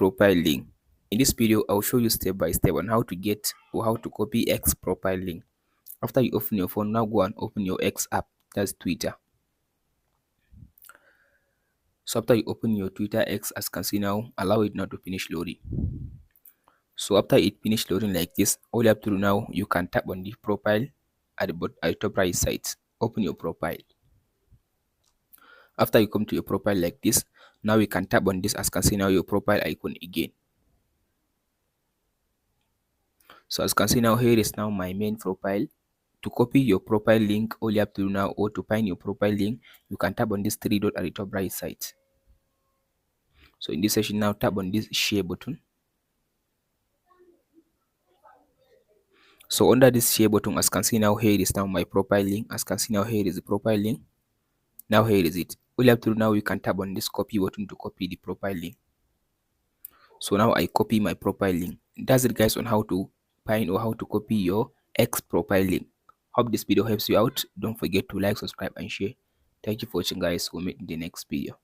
profile link. In this video, I'll show you step by step on how to get or how to copy X profile link. After you open your phone, now go and open your X app, that's Twitter. So after you open your Twitter X, as you can see now, allow it now to finish loading. So after it finish loading like this, all you have to do now, you can tap on the profile at the top right side. Open your profile. After you come to your profile like this, now you can tap on this, as you can see now, your profile icon again. So as you can see now, here is now my main profile. To copy your profile link, all you have to do now, or to find your profile link, you can tap on this three dot at the top right side. So in this section now, tap on this share button. So under this share button, as you can see now, here is now my profile link. As you can see now, here is the profile link. Now here is it. All you have to do now, you can tap on this copy button to copy the profile link. So now I copy my profile link. That's it guys on how to find or how to copy your X profile link. Hope this video helps you out. Don't forget to like, subscribe and share. Thank you for watching guys. We'll meet in the next video.